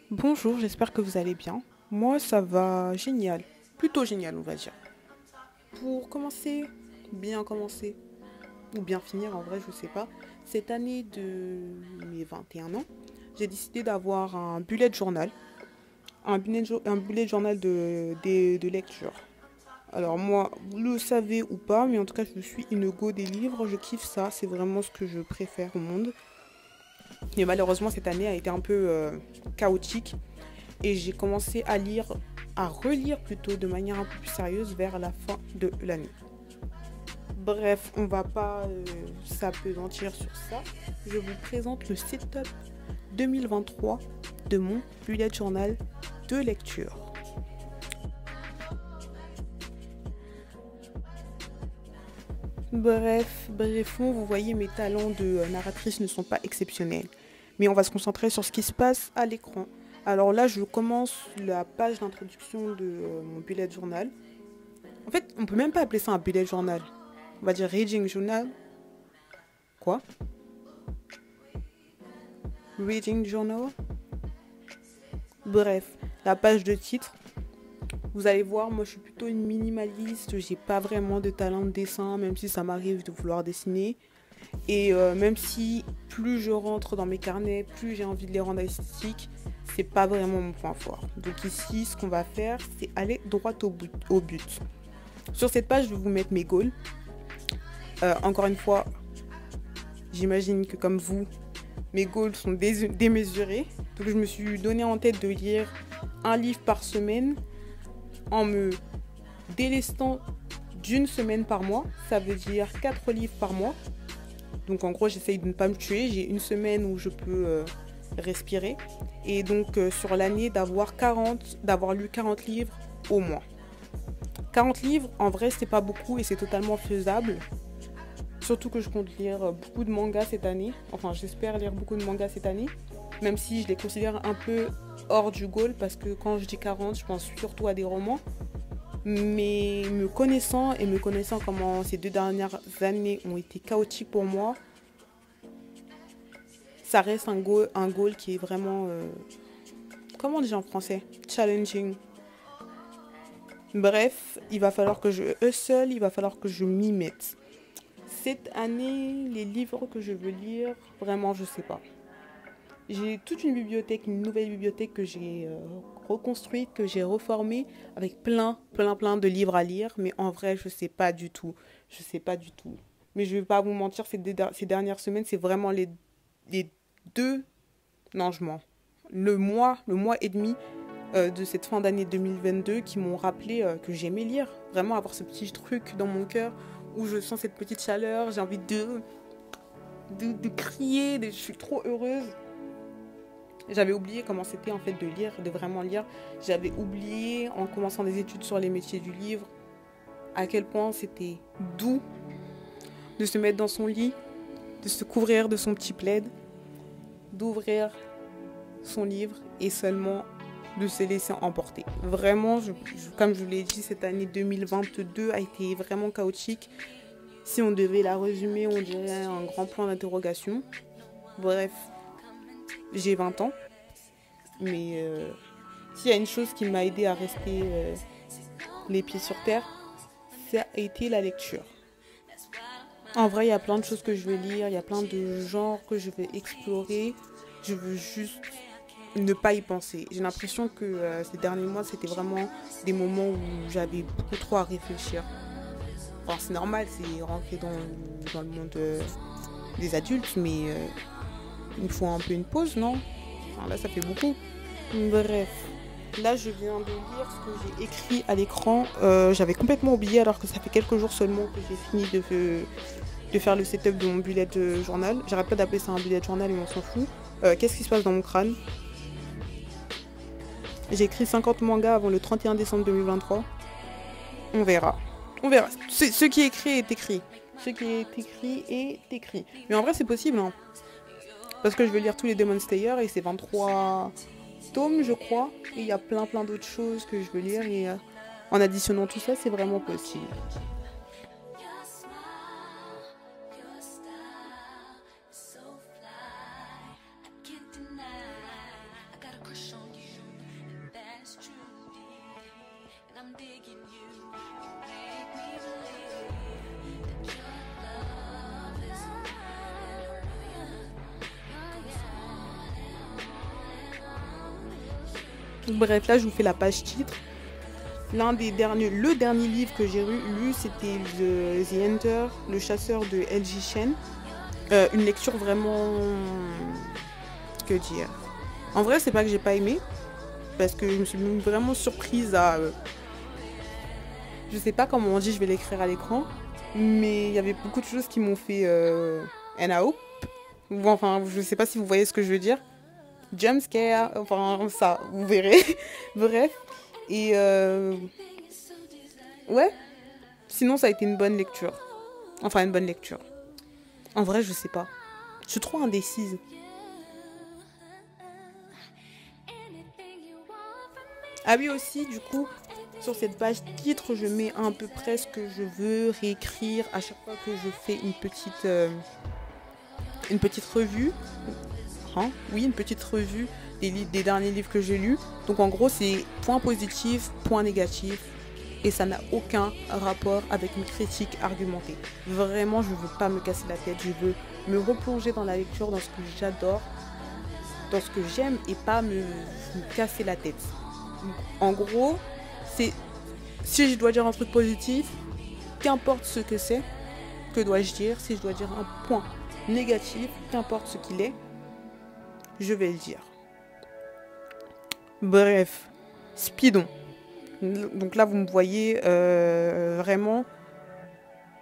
Bonjour, j'espère que vous allez bien. Moi, ça va génial. Plutôt génial, on va dire. Pour commencer, bien commencer, ou bien finir, en vrai, je sais pas. Cette année de mes 21 ans, j'ai décidé d'avoir un bullet journal. Un bullet journal de lecture. Alors moi, vous le savez ou pas, mais en tout cas, je suis une go des livres. Je kiffe ça, c'est vraiment ce que je préfère au monde. Mais malheureusement, cette année a été un peu chaotique. Et j'ai commencé à lire, à relire plutôt de manière un peu plus sérieuse vers la fin de l'année. Bref, on va pas s'apesantir sur ça. Je vous présente le setup 2023 de mon bullet journal de lecture. Bref, vous voyez, mes talents de narratrice ne sont pas exceptionnels. Mais on va se concentrer sur ce qui se passe à l'écran. Alors là, je commence la page d'introduction de mon bullet journal. En fait, on peut même pas appeler ça un bullet journal. On va dire reading journal. Quoi? Reading journal. Bref, la page de titre. Vous allez voir, moi je suis plutôt une minimaliste. J'ai pas vraiment de talent de dessin, même si ça m'arrive de vouloir dessiner. Et même si plus je rentre dans mes carnets, plus j'ai envie de les rendre esthétiques, c'est pas vraiment mon point fort. Donc ici, ce qu'on va faire, c'est aller droit au but. Sur cette page, je vais vous mettre mes goals. Encore une fois, j'imagine que comme vous, mes goals sont démesurés. Donc je me suis donné en tête de lire un livre par semaine en me délestant d'une semaine par mois. Ça veut dire 4 livres par mois. Donc en gros, j'essaye de ne pas me tuer. J'ai une semaine où je peux respirer. Et donc sur l'année, d'avoir lu 40 livres au moins. 40 livres, en vrai, c'est pas beaucoup et c'est totalement faisable. Surtout que je compte lire beaucoup de mangas cette année. Enfin, j'espère lire beaucoup de mangas cette année. Même si je les considère un peu hors du goal. Parce que quand je dis 40, je pense surtout à des romans. Mais me connaissant comment ces 2 dernières années ont été chaotiques pour moi, ça reste un goal qui est vraiment... comment on dit en français? Challenging. Bref, il va falloir que je hustle, il va falloir que je m'y mette. Cette année, les livres que je veux lire, vraiment, je sais pas. J'ai toute une bibliothèque, une nouvelle bibliothèque que j'ai reconstruite, que j'ai reformée, avec plein de livres à lire. Mais en vrai, je sais pas du tout. Je sais pas du tout. Mais je vais pas vous mentir, ces dernières semaines, c'est vraiment les deux... Non, je mens. Le mois et demi de cette fin d'année 2022 qui m'ont rappelé que j'aimais lire. Vraiment avoir ce petit truc dans mon cœur où je sens cette petite chaleur, j'ai envie de crier, je suis trop heureuse. J'avais oublié comment c'était en fait de lire, de vraiment lire. J'avais oublié en commençant des études sur les métiers du livre à quel point c'était doux de se mettre dans son lit, de se couvrir de son petit plaid, d'ouvrir son livre et seulement de se laisser emporter. Vraiment, comme je vous l'ai dit, cette année 2022 a été vraiment chaotique. Si on devait la résumer, on dirait un grand point d'interrogation. Bref, j'ai 20 ans, mais s'il y a une chose qui m'a aidé à rester les pieds sur terre, ça a été la lecture. En vrai, il y a plein de choses que je veux lire, il y a plein de genres que je vais explorer. Je veux juste ne pas y penser. J'ai l'impression que ces derniers mois, c'était vraiment des moments où j'avais beaucoup trop à réfléchir. Enfin, c'est normal, c'est rentrer dans le monde des adultes, mais il faut un peu une pause, non? Enfin, là, ça fait beaucoup. Bref, là, je viens de lire ce que j'ai écrit à l'écran. J'avais complètement oublié, alors que ça fait quelques jours seulement que j'ai fini de faire le setup de mon bullet journal. J'arrête pas d'appeler ça un bullet journal, mais on s'en fout. Qu'est-ce qui se passe dans mon crâne? J'ai écrit 50 mangas avant le 31 décembre 2023. On verra. On verra. Ce qui est écrit est écrit. Ce qui est écrit est écrit. Mais en vrai, c'est possible, hein. Parce que je vais lire tous les Demon Slayer et c'est 23 tomes, je crois. Et il y a plein d'autres choses que je veux lire. Et en additionnant tout ça, c'est vraiment possible. Bref, là, je vous fais la page titre. Le dernier livre que j'ai lu, c'était The Hunter, le chasseur de L.J. Chen. Une lecture vraiment... Que dire? En vrai, c'est pas que j'ai pas aimé, parce que je me suis vraiment surprise à... je sais pas comment on dit, je vais l'écrire à l'écran, mais il y avait beaucoup de choses qui m'ont fait... NAO. Enfin, je sais pas si vous voyez ce que je veux dire. Jump scare, enfin ça, vous verrez. Bref. Et ouais. Sinon, ça a été une bonne lecture. Enfin, une bonne lecture. En vrai, je sais pas. Je suis trop indécise. Ah oui, aussi, du coup, sur cette page titre, je mets à peu près ce que je veux réécrire à chaque fois que je fais une petite revue. Hein, oui, une petite revue des derniers livres que j'ai lus. Donc en gros, c'est point positif, point négatif. Et ça n'a aucun rapport avec une critique argumentée. Vraiment, je ne veux pas me casser la tête. Je veux me replonger dans la lecture, dans ce que j'adore, dans ce que j'aime et pas me casser la tête. En gros, c'est si je dois dire un truc positif, qu'importe ce que c'est, que dois-je dire? Si je dois dire un point négatif, qu'importe ce qu'il est, je vais le dire. Bref, speedon. Donc là, vous me voyez vraiment...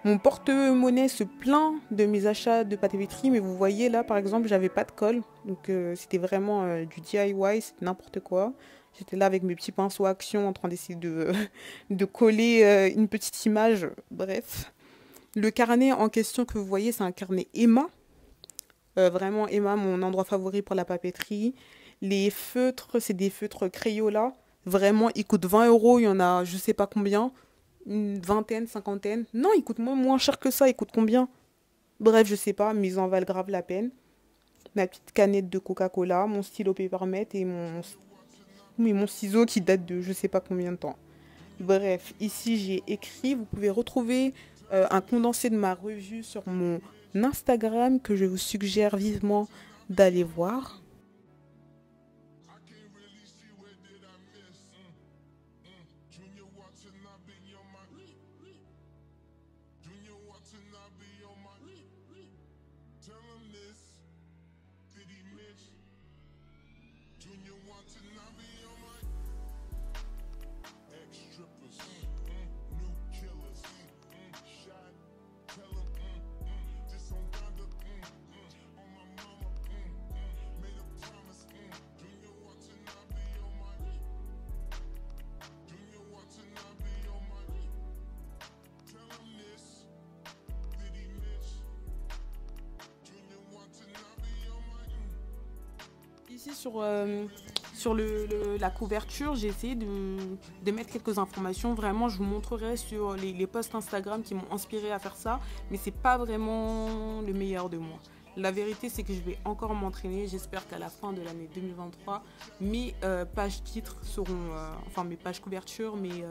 Mon porte-monnaie se plaint de mes achats de pâte à pétri, mais vous voyez là, par exemple, j'avais pas de colle. Donc c'était vraiment du DIY, c'était n'importe quoi. J'étais là avec mes petits pinceaux Action en train d'essayer de coller une petite image. Bref. Le carnet en question que vous voyez, c'est un carnet Emma. Vraiment Emma, mon endroit favori pour la papeterie. Les feutres, c'est des feutres Crayola. Vraiment, ils coûtent 20 €. Il y en a je sais pas combien. Une vingtaine, cinquantaine. Non, ils coûtent moins cher que ça. Ils coûtent combien? Bref, je sais pas, mais ils en valent grave la peine. Ma petite canette de Coca-Cola, mon stylo Papermate et mon ciseau qui date de je sais pas combien de temps. Bref, ici j'ai écrit. Vous pouvez retrouver un condensé de ma revue sur mon Instagram que je vous suggère vivement d'aller voir. Ici sur la couverture, j'ai essayé de mettre quelques informations. Vraiment, je vous montrerai sur les posts Instagram qui m'ont inspiré à faire ça. Mais c'est pas vraiment le meilleur de moi. La vérité, c'est que je vais encore m'entraîner. J'espère qu'à la fin de l'année 2023, mes pages titres seront... enfin, mes pages couverture, mes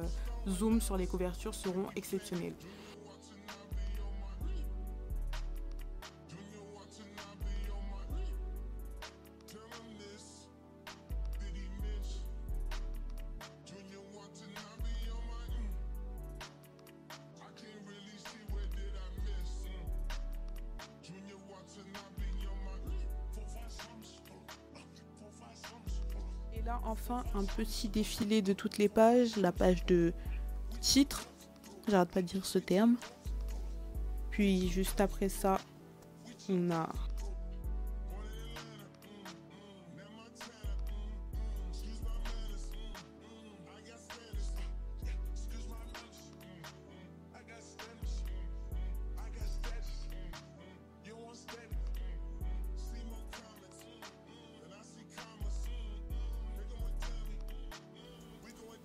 zooms sur les couvertures seront exceptionnels. Là, enfin, un petit défilé de toutes les pages. La page de titre, j'arrête pas de dire ce terme. Puis juste après ça, on a...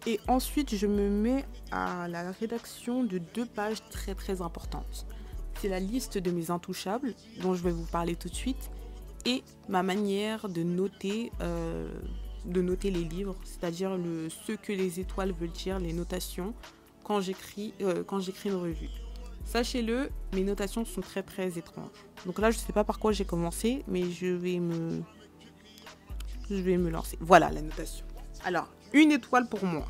Et ensuite, je me mets à la rédaction de 2 pages très très importantes. C'est la liste de mes intouchables, dont je vais vous parler tout de suite, et ma manière de noter les livres, c'est-à-dire ce que les étoiles veulent dire, les notations, quand j'écris une revue. Sachez-le, mes notations sont très très étranges. Donc là, je ne sais pas par quoi j'ai commencé, mais je vais me lancer. Voilà la notation. Alors, Une étoile pour moi.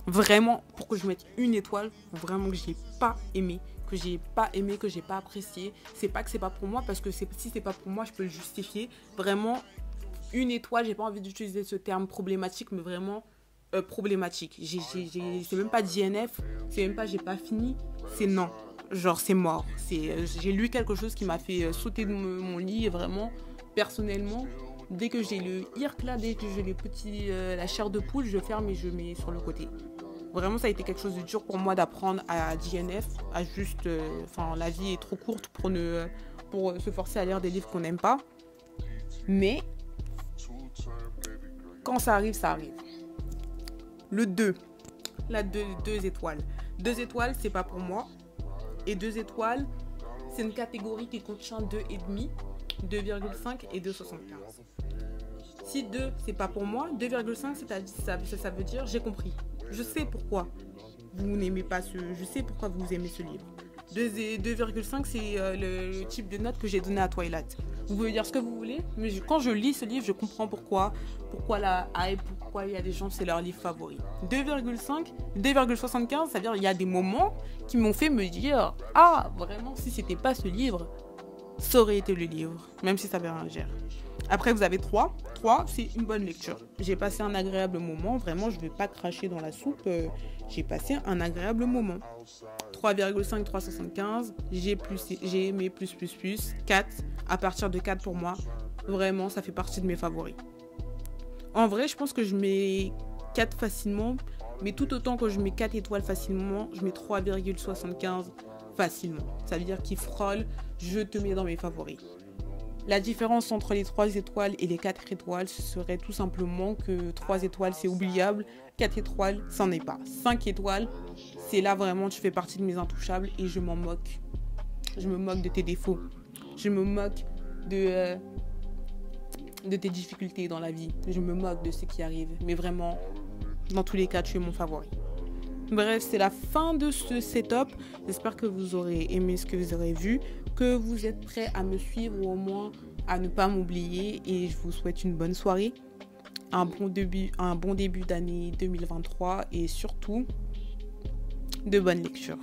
Vraiment, pour que je mette une étoile, vraiment que j'ai pas aimé, que j'ai pas apprécié. C'est pas que c'est pas pour moi, parce que si c'est pas pour moi, je peux le justifier. Vraiment, une étoile, j'ai pas envie d'utiliser ce terme problématique, mais vraiment problématique. C'est même pas DNF, c'est même pas j'ai pas fini, c'est non. Genre, c'est mort. J'ai lu quelque chose qui m'a fait sauter de mon lit, et vraiment, personnellement. Dès que j'ai le hirk là, dès que j'ai la chair de poule, je ferme et je mets sur le côté. Vraiment, ça a été quelque chose de dur pour moi d'apprendre à DNF, à juste... la vie est trop courte pour se forcer à lire des livres qu'on n'aime pas. Mais, quand ça arrive, ça arrive. Le 2. Deux étoiles. 2 étoiles, c'est pas pour moi. Et 2 étoiles, c'est une catégorie qui contient 2,5, 2,5 et 2,75. Si 2, c'est pas pour moi, 2,5, ça veut dire j'ai compris. Je sais pourquoi vous n'aimez pas je sais pourquoi vous aimez ce livre. 2,5, c'est le type de note que j'ai donné à Twilight. Vous pouvez dire ce que vous voulez, mais quand je lis ce livre, je comprends pourquoi la hype, pourquoi il y a des gens, c'est leur livre favori. 2,5, 2,75, ça veut dire il y a des moments qui m'ont fait me dire « Ah, vraiment, si c'était pas ce livre, ça aurait été le livre, même si ça avait rien à dire. » Après, vous avez 3. 3, c'est une bonne lecture. J'ai passé un agréable moment. Vraiment, je ne vais pas cracher dans la soupe. J'ai passé un agréable moment. 3,5, 3,75. J'ai aimé plus. 4. À partir de 4 pour moi, vraiment, ça fait partie de mes favoris. En vrai, je pense que je mets 4 facilement. Mais tout autant que je mets 4 étoiles facilement, je mets 3,75 facilement. Ça veut dire qu'il frôle, je te mets dans mes favoris. La différence entre les 3 étoiles et les 4 étoiles, ce serait tout simplement que 3 étoiles, c'est oubliable. 4 étoiles, ça n'en est pas. 5 étoiles, c'est là vraiment, tu fais partie de mes intouchables et je m'en moque. Je me moque de tes défauts. Je me moque de tes difficultés dans la vie. Je me moque de ce qui arrive. Mais vraiment, dans tous les cas, tu es mon favori. Bref, c'est la fin de ce setup. J'espère que vous aurez aimé ce que vous aurez vu, que vous êtes prêts à me suivre ou au moins à ne pas m'oublier. Et je vous souhaite une bonne soirée, un bon début d'année 2023 et surtout de bonnes lectures.